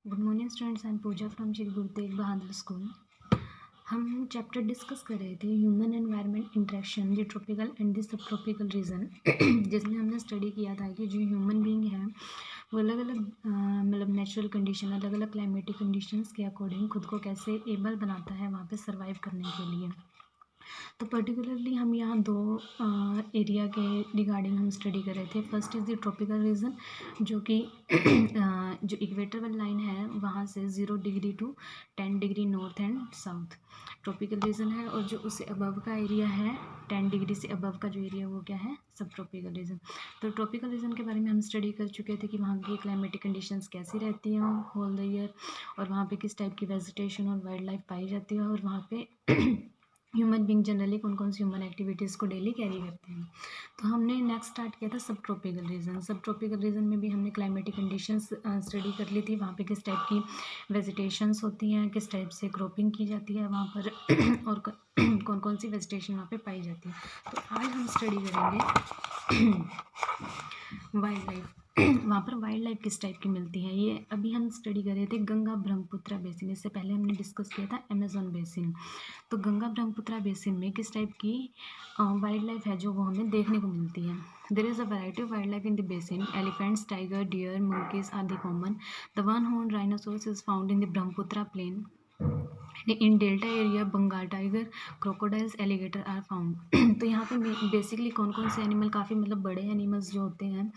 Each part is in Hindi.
Good morning students, I am Pooja from Shri Guru Tegh Bahadur school. हम चैप्टर डिस्कस कर रहे थे human environment interaction the tropical and the subtropical region, जिसमें हमने स्टडी किया था कि जो ह्यूमन बीइंग है वो अलग अलग मतलब नेचुरल कंडीशन, अलग अलग क्लाइमेटिक कंडीशंस के अकॉर्डिंग खुद को कैसे एबल बनाता है वहाँ पे सर्वाइव करने के लिए। तो पर्टिकुलरली हम यहाँ दो एरिया के रिगार्डिंग हम स्टडी कर रहे थे। First is the tropical region, जो कि जो इक्वेटर वाली लाइन है वहाँ से 0 degree to 10 degree north and south tropical region है, और जो उससे अबव का एरिया है 10 डिग्री से अबव का जो एरिया वो क्या है, सब ट्रॉपिकल रीजन। तो ट्रॉपिकल रीजन के बारे में हम स्टडी कर चुके थे कि वहाँ की क्लाइमेटिक कंडीशंस कैसी रहती हैं होल द ईयर, और वहाँ पे किस टाइप की वेजिटेशन और वाइल्ड लाइफ पाई जाती है, और वहाँ पे ह्यूमन बींग जनरली कौन कौन सी ह्यूमन एक्टिविटीज़ को डेली कैरी करते हैं। तो हमने नेक्स्ट स्टार्ट किया था सब ट्रॉपिकल रीजन। सब ट्रॉपिकल रीजन में भी हमने क्लाइमेटिक कंडीशंस स्टडी कर ली थी, वहाँ पे किस टाइप की वेजिटेशंस होती हैं, किस टाइप से क्रॉपिंग की जाती है वहाँ पर और कौन कौन सी वेजिटेशन वहाँ पे पाई जाती है। तो आज हम स्टडी करेंगे वाइल्ड लाइफ। वहाँ पर वाइल्ड लाइफ किस टाइप की मिलती है, ये अभी हम स्टडी कर रहे थे गंगा ब्रह्मपुत्र बेसिन। इससे पहले हमने डिस्कस किया था अमेजोन बेसिन। तो गंगा ब्रह्मपुत्र बेसिन में किस टाइप की वाइल्ड लाइफ है जो वो हमें देखने को मिलती है। There is a variety of wildlife in the basin. Elephants, tiger, deer, monkeys are the common. The one horn rhinoceros is found in the Brahmaputra plain. In delta area Bengal tiger, crocodiles, alligator are found. तो यहाँ पे बेसिकली कौन कौन से एनिमल, काफ़ी मतलब बड़े एनिमल्स जो होते हैं,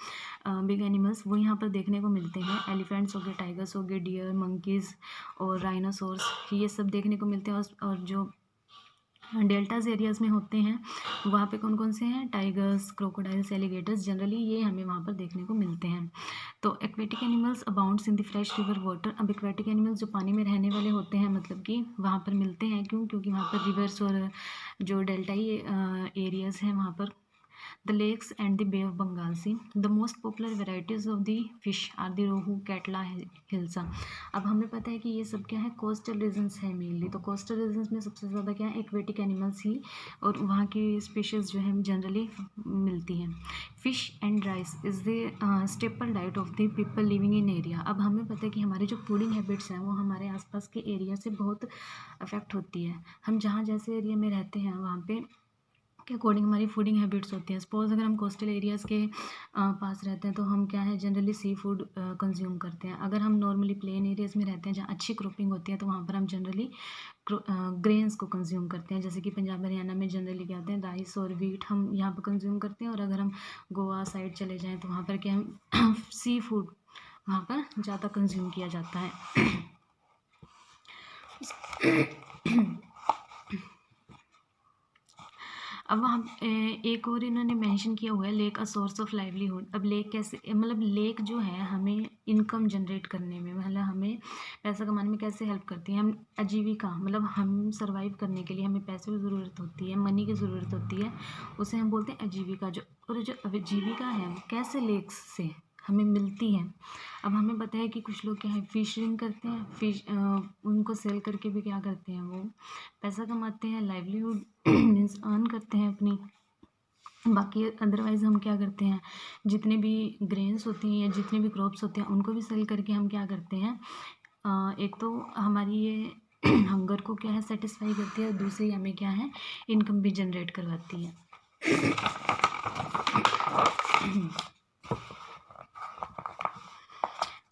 बिग एनिमल्स, वो यहाँ पर देखने को मिलते हैं। एलिफेंट्स हो गए, टाइगर्स हो गए, डियर, मंकीज़ और राइनोसोर्स, ये सब देखने को मिलते हैं। और जो डेल्टाज एरियाज़ में होते हैं वहाँ पे कौन कौन से हैं, टाइगर्स, क्रोकोडाइल्स, एलिगेटर्स, जनरली ये हमें वहाँ पर देखने को मिलते हैं। तो aquatic animals abounds in the fresh river water. अब एक्वेटिक एनिमल्स जो पानी में रहने वाले होते हैं, मतलब कि वहाँ पर मिलते हैं, क्योंकि वहाँ पर रिवर्स और जो डेल्टाई एरियाज़ हैं वहाँ पर the lakes and the Bay of Bengal Sea. The most popular varieties of the fish are the रोहू, कैटला, हिल्सा। अब हमें पता है कि ये सब क्या है, कोस्टल रीजन्स है मेनली। तो कोस्टल रीजन्स में सबसे ज़्यादा क्या है, एक्वेटिक एनिमल्स ही और वहाँ की स्पीशीज़ जो है जनरली मिलती हैं। Fish and rice is the staple diet of the people living in area. अब हमें पता है कि हमारी जो फूडिंग हैबिट्स हैं वो हमारे आसपास के एरिया से बहुत अफेक्ट होती है। हम जहाँ जैसे एरिया में रहते हैं वहाँ पे के अकॉर्डिंग हमारी फूडिंग हैबिट्स होती हैं। सपोज़ अगर हम कोस्टल एरियाज़ के पास रहते हैं तो हम क्या है, जनरली सी फूड कंज्यूम करते हैं। अगर हम नॉर्मली प्लेन एरियाज़ में रहते हैं जहाँ अच्छी क्रॉपिंग होती है तो वहाँ पर हम जनरली ग्रेन्स को कंज्यूम करते हैं। जैसे कि पंजाब हरियाणा में जनरली क्या होते हैं, राइस और वीट हम यहाँ पर कंज्यूम करते हैं। और अगर हम गोवा साइड चले जाएँ तो वहाँ पर क्या हम सी फूड वहाँ पर ज़्यादा कंज्यूम किया जाता है। अब वहाँ एक और इन्होंने मेंशन किया हुआ है lake a source of livelihood. अब लेक कैसे, मतलब लेक जो है हमें इनकम जनरेट करने में, मतलब हमें पैसा कमाने में कैसे हेल्प करती है। हम आजीविका, मतलब हम सर्वाइव करने के लिए हमें पैसे की ज़रूरत होती है, मनी की ज़रूरत होती है, उसे हम बोलते हैं आजीविका। जो और जो आजीविका है वो कैसे लेक्स से हमें मिलती है। अब हमें पता है कि कुछ लोग क्या है, फिशिंग करते हैं, उनको सेल करके भी क्या करते हैं, वो पैसा कमाते हैं, लाइवलीहुड मीन्स अर्न करते हैं अपनी। बाकी अदरवाइज़ हम क्या करते हैं, जितने भी ग्रेन्स होती हैं या जितने भी क्रॉप्स होते हैं उनको भी सेल करके हम क्या करते हैं, एक तो हमारी ये हंगर को क्या है सेटिस्फाई करती है, और दूसरी हमें क्या है, इनकम भी जनरेट करवाती है।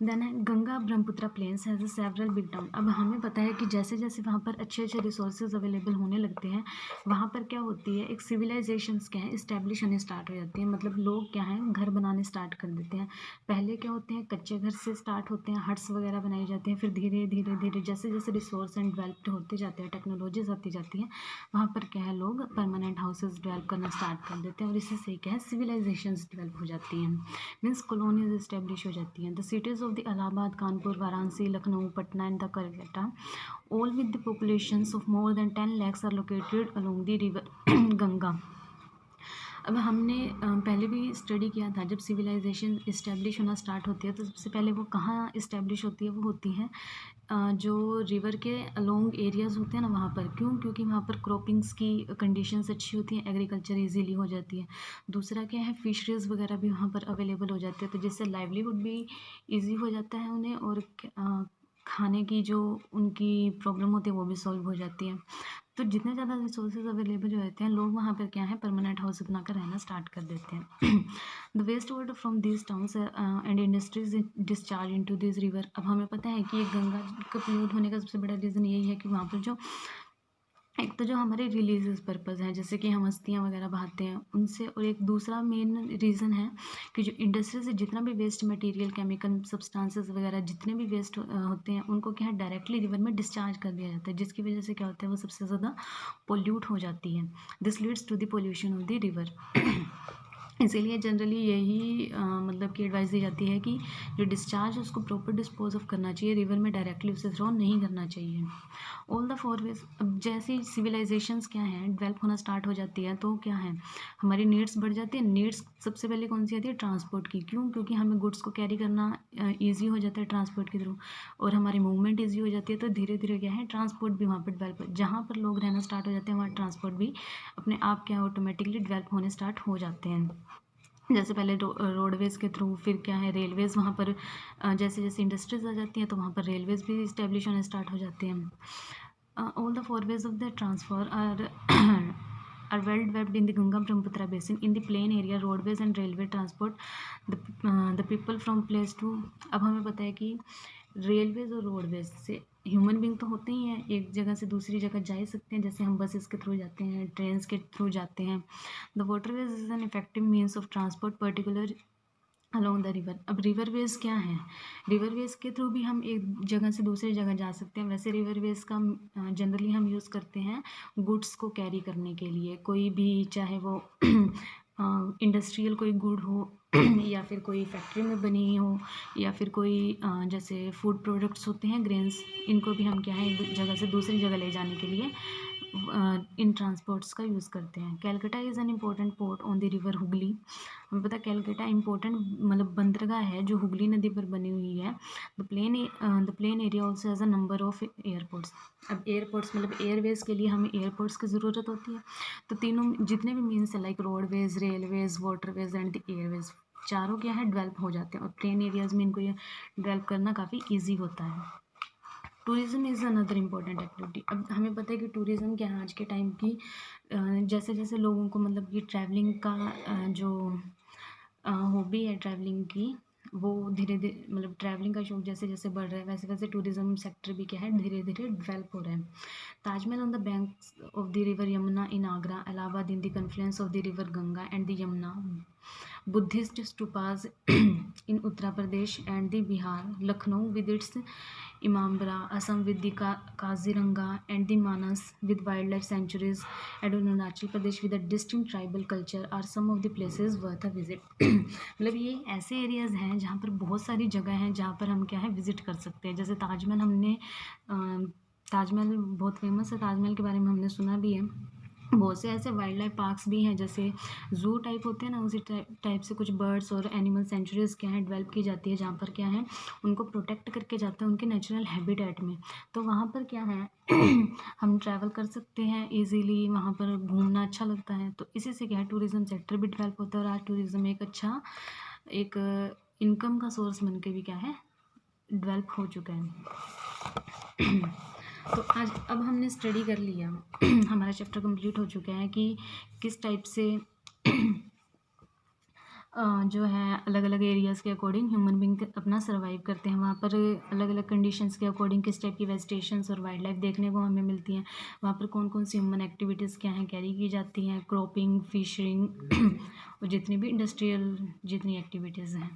देन है Ganga Brahmaputra plains has several big town. अब हमें पता है कि जैसे जैसे वहाँ पर अच्छे अच्छे रिसोर्सेज अवेलेबल होने लगते हैं वहाँ पर क्या होती है, एक सिविलाइजेशंस क्या है इस्टेब्लिश होने स्टार्ट हो जाती है। मतलब लोग क्या हैं, घर बनाने स्टार्ट कर देते हैं। पहले क्या होते हैं, कच्चे घर से स्टार्ट होते हैं, हट्स वगैरह बनाई जाती हैं। फिर धीरे धीरे धीरे जैसे जैसे रिसोर्स एंड डेवलप्ड होते जाते हैं, टेक्नोलॉजीज आती जाती हैं, वहाँ पर क्या है, लोग परमानेंट हाउसेज डेवलप करना स्टार्ट कर देते हैं, और इससे क्या है, सिविलाइजेशंस डेवलप हो जाती हैं, मीन्स कॉलोनीज इस्टेब्लिश हो जाती हैं। The cities of the Allahabad, Kanpur, Varanasi, Lucknow, Patna and the Calcutta, all with the populations of more than 10 lakhs are located along the river Ganga. अब हमने पहले भी स्टडी किया था, जब सिविलाइजेशन इस्टेब्लिश होना स्टार्ट होती है तो सबसे पहले वो कहाँ इस्टेब्लिश होती है, वो होती है जो रिवर के अलोंग एरियाज़ होते हैं ना वहाँ पर। क्योंकि वहाँ पर क्रॉपिंग्स की कंडीशंस अच्छी होती हैं, एग्रीकल्चर इजीली हो जाती है। दूसरा क्या है, फिशरीज़ वगैरह भी वहाँ पर अवेलेबल हो जाते हैं, तो जिससे लाइवलीहुड भी इजी हो जाता है उन्हें, और खाने की जो उनकी प्रॉब्लम होती है वो भी सॉल्व हो जाती है। तो जितने ज़्यादा रिसोर्सेज अवेलेबल जो रहते हैं, लोग वहाँ पर क्या है परमानेंट हाउस बनाकर रहना स्टार्ट कर देते हैं। The waste water from this towns and industries discharge into this river. अब हमें पता है कि एक गंगा का पोल्यूट होने का सबसे बड़ा रीज़न यही है कि वहाँ पर जो एक तो जो हमारे रिलीजियस पर्पज़ हैं, जैसे कि हम अस्थियाँ वगैरह बहाते हैं उनसे, और एक दूसरा मेन रीज़न है कि जो इंडस्ट्री से जितना भी वेस्ट मटेरियल, केमिकल सब्सटेंसेस वगैरह जितने भी वेस्ट होते हैं, उनको क्या है डायरेक्टली रिवर में डिस्चार्ज कर दिया जाता है, जिसकी वजह से क्या होता है वो सबसे ज़्यादा पोल्यूट हो जाती है। This leads to the pollution of the river. इसीलिए जनरली यही मतलब कि एडवाइस दी जाती है कि जो डिस्चार्ज है उसको प्रॉपर डिस्पोज ऑफ करना चाहिए, रिवर में डायरेक्टली उसे थ्रो नहीं करना चाहिए। ऑल द फॉरवेज, अब जैसे सिविलाइजेशंस क्या हैं डेवलप होना स्टार्ट हो जाती है, तो क्या है हमारी नीड्स बढ़ जाती है। नीड्स सबसे पहले कौन सी आती है? ट्रांसपोर्ट की। क्यों? क्योंकि हमें गुड्स को कैरी करना ईजी हो जाता है ट्रांसपोर्ट के थ्रू, और हमारी मूवमेंट ईजी हो जाती है। तो धीरे धीरे क्या है ट्रांसपोर्ट भी वहाँ पर डेवलप, जहाँ पर लोग रहना स्टार्ट हो जाते हैं वहाँ ट्रांसपोर्ट भी अपने आप क्या ऑटोमेटिकली डेवलप होने स्टार्ट हो जाते हैं। जैसे पहले रोडवेज़ के थ्रू, फिर क्या है रेलवेज़, वहाँ पर जैसे जैसे इंडस्ट्रीज आ जाती हैं तो वहाँ पर रेलवेज़ भी इस्टेब्लिश होने स्टार्ट हो जाते हैं। All the four ways of the transfer are well developed in the Ganga Brahmaputra basin. In the plain area, roadways and railway transport the people from place to। अब हमें पता है कि रेलवेज और रोडवेज से ह्यूमन बींग तो होते ही हैं, एक जगह से दूसरी जगह जा ही सकते हैं, जैसे हम बसेस के थ्रू जाते हैं, ट्रेन के थ्रू जाते हैं। The waterways is an effective means of transport particular along the river. अब रिवरवेज क्या है? रिवरवेज के थ्रू भी हम एक जगह से दूसरी जगह जा सकते हैं। वैसे रिवरवेज का जनरली हम यूज़ करते हैं गुड्स को कैरी करने के लिए, कोई भी चाहे वो इंडस्ट्रियल कोई गुड हो या फिर कोई फैक्ट्री में बनी हो, या फिर कोई जैसे फूड प्रोडक्ट्स होते हैं, ग्रेन्स, इनको भी हम क्या है एक जगह से दूसरी जगह ले जाने के लिए इन ट्रांसपोर्ट्स का यूज़ करते हैं। Calcutta is an important port on the river Hooghly. हमें पता है कैलकाटा इंपॉर्टेंट मतलब बंदरगाह है जो हुगली नदी पर बनी हुई है। The plain area also has a number of airports. अब एयरपोर्ट्स मतलब एयरवेज के लिए हमें एयरपोर्ट्स की ज़रूरत होती है। तो तीनों जितने भी मीन्स है like roadways, railways, waterways and the Airways, चारों क्या है डेवलप हो जाते हैं, और प्लेन एरियाज़ में इनको ये डेवलप करना काफ़ी ईजी होता है। Tourism is another important activity. अब हमें पता है कि टूरिज़्म क्या है आज के टाइम की, जैसे जैसे लोगों को मतलब कि ट्रैवलिंग का जो हॉबी है ट्रैवलिंग की, वो धीरे धीरे मतलब ट्रैवलिंग का शौक जैसे जैसे बढ़ रहा है, वैसे वैसे टूरिज़्म सेक्टर भी क्या है धीरे धीरे डेवलप हो रहा है। Taj Mahal on the banks of the river Yamuna in Agra, Allahabad in the confluence of the river Ganga and the Yamuna, Buddhist stupas in Uttar Pradesh and the Bihar, Lucknow with its Imambara, Assam with the Kaziranga and the Manas with wildlife sanctuaries, and Arunachal Pradesh with a distinct tribal culture are some of the places worth a visit। मतलब ये ऐसे एरियाज़ हैं जहाँ पर बहुत सारी जगह हैं जहाँ पर हम क्या है विज़िट कर सकते हैं। जैसे ताजमहल, हमने ताजमहल बहुत फेमस है, ताजमहल के बारे में हमने सुना भी है। बहुत से ऐसे वाइल्ड लाइफ पार्क्स भी हैं, जैसे ज़ू टाइप होते हैं ना, उसी टाइप से कुछ बर्ड्स और एनिमल सेंचुरीज क्या है डेवलप की जाती है, जहाँ पर क्या है उनको प्रोटेक्ट करके जाते हैं उनके नेचुरल हैबिटेट में। तो वहाँ पर क्या है हम ट्रैवल कर सकते हैं इजीली, वहाँ पर घूमना अच्छा लगता है। तो इसी से क्या है टूरिज़्म सेक्टर भी डेवलप होता है, और आज टूरिज़्म एक अच्छा एक इनकम का सोर्स बन के भी क्या है डेवलप हो चुका है। तो आज अब हमने स्टडी कर लिया हमारा चैप्टर कंप्लीट हो चुका है कि किस टाइप से जो है अलग अलग एरियाज़ के अकॉर्डिंग ह्यूमन बींग अपना सर्वाइव करते हैं। वहाँ पर अलग अलग कंडीशंस के अकॉर्डिंग किस टाइप की वेजिटेशंस और वाइल्ड लाइफ देखने को हमें मिलती हैं, वहाँ पर कौन कौन सी ह्यूमन एक्टिविटीज़ क्या हैं कैरी की जाती हैं, क्रॉपिंग, फिशिंग और जितनी भी इंडस्ट्रियल जितनी एक्टिविटीज़ हैं।